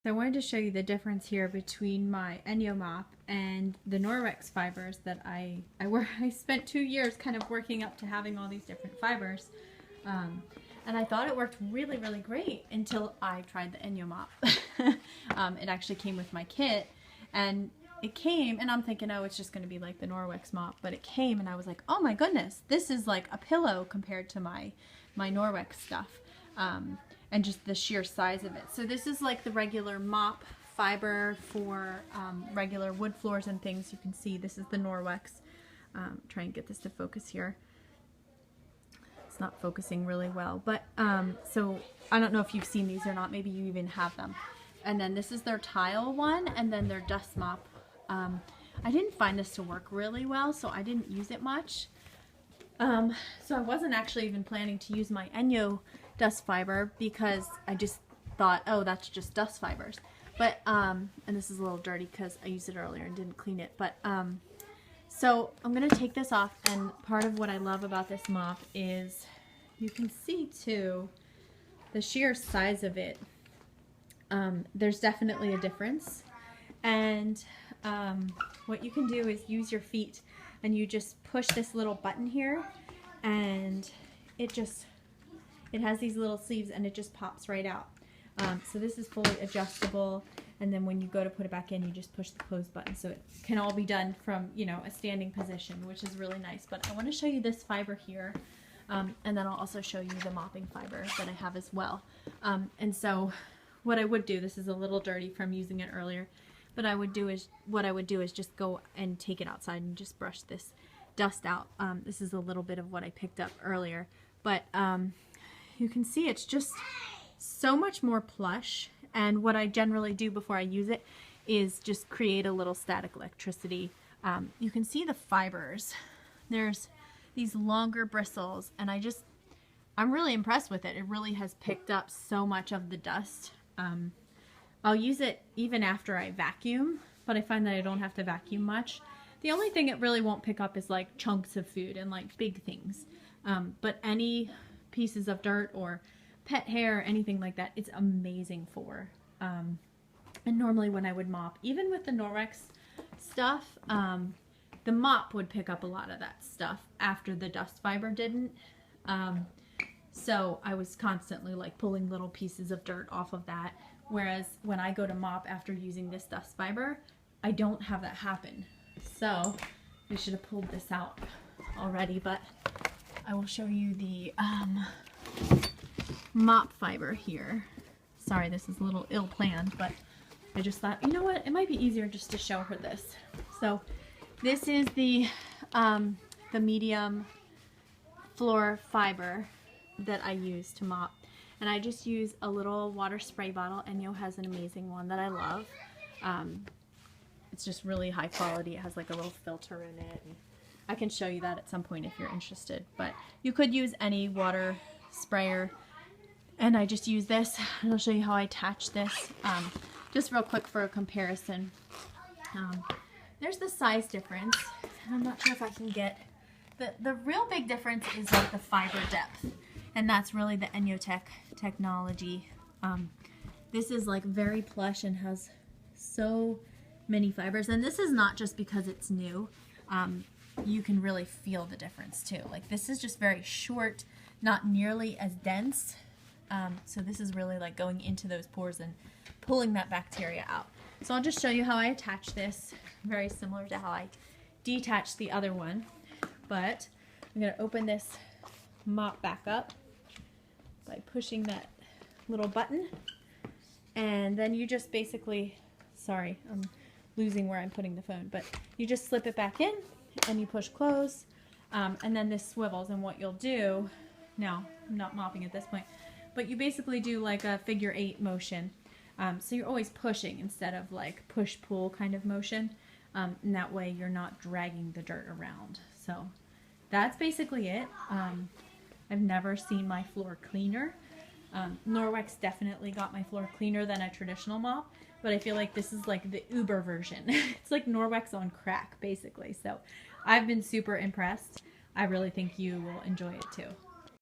So I wanted to show you the difference here between my ENJO mop and the Norwex fibers that I spent 2 years kind of working up to having all these different fibers. And I thought it worked really, really great until I tried the ENJO mop. It actually came with my kit, and it came and I'm thinking, oh, it's just going to be like the Norwex mop, but it came and I was like, oh my goodness, this is like a pillow compared to my Norwex stuff. And just the sheer size of it. So this is like the regular mop fiber for regular wood floors and things. You can see this is the Norwex. Try and get this to focus here. It's not focusing really well, but so I don't know if you've seen these or not. Maybe you even have them. And then this is their tile one, and then their dust mop. I didn't find this to work really well, so I didn't use it much. So I wasn't actually even planning to use my ENJO dust fiber because I just thought, oh, that's just dust fibers. But, and this is a little dirty because I used it earlier and didn't clean it. But, so I'm going to take this off, and part of what I love about this mop is you can see too the sheer size of it. There's definitely a difference. And what you can do is use your feet and you just push this little button here, and it has these little sleeves and it just pops right out. So this is fully adjustable, and then when you go to put it back in, you just push the close button. So it can all be done from, you know, a standing position, which is really nice. But I want to show you this fiber here, and then I'll also show you the mopping fiber that I have as well. And so what I would do, this is a little dirty from using it earlier, but what I would do is just go and take it outside and just brush this dust out. This is a little bit of what I picked up earlier, but you can see it's just so much more plush. And what I generally do before I use it is just create a little static electricity. You can see the fibers. There's these longer bristles, and I'm really impressed with it. It really has picked up so much of the dust. I'll use it even after I vacuum, but I find that I don't have to vacuum much. The only thing it really won't pick up is like chunks of food and like big things. But any pieces of dirt or pet hair, anything like that, it's amazing for. And normally when I would mop, even with the Norwex stuff, the mop would pick up a lot of that stuff after the dust fiber didn't. So I was constantly like pulling little pieces of dirt off of that. Whereas when I go to mop after using this dust fiber, I don't have that happen. So I should have pulled this out already, but I will show you the mop fiber here. Sorry, this is a little ill-planned, but I just thought, you know what, it might be easier just to show her this. So this is the medium floor fiber that I use to mop. And I just use a little water spray bottle. ENJO has an amazing one that I love. It's just really high quality. It has like a little filter in it. And I can show you that at some point if you're interested. But you could use any water sprayer. And I just use this. And I'll show you how I attach this. Just real quick for a comparison. There's the size difference. And I'm not sure if I can get... The real big difference is like the fiber depth. And that's really the ENJO technology. This is like very plush and has so many fibers. And this is not just because it's new. You can really feel the difference too. Like this is just very short, not nearly as dense. So this is really like going into those pores and pulling that bacteria out. So I'll just show you how I attach this. Very similar to how I detach the other one. But I'm going to open this mop back up by pushing that little button, and then you just basically, sorry, I'm losing where I'm putting the phone, but you just slip it back in and you push close, and then this swivels. And what you'll do, now I'm not mopping at this point, but you basically do like a figure 8 motion. So you're always pushing instead of like push-pull kind of motion, and that way you're not dragging the dirt around. So that's basically it. I've never seen my floor cleaner. Norwex definitely got my floor cleaner than a traditional mop, but I feel like this is like the Uber version. It's like Norwex on crack, basically. So I've been super impressed. I really think you will enjoy it too.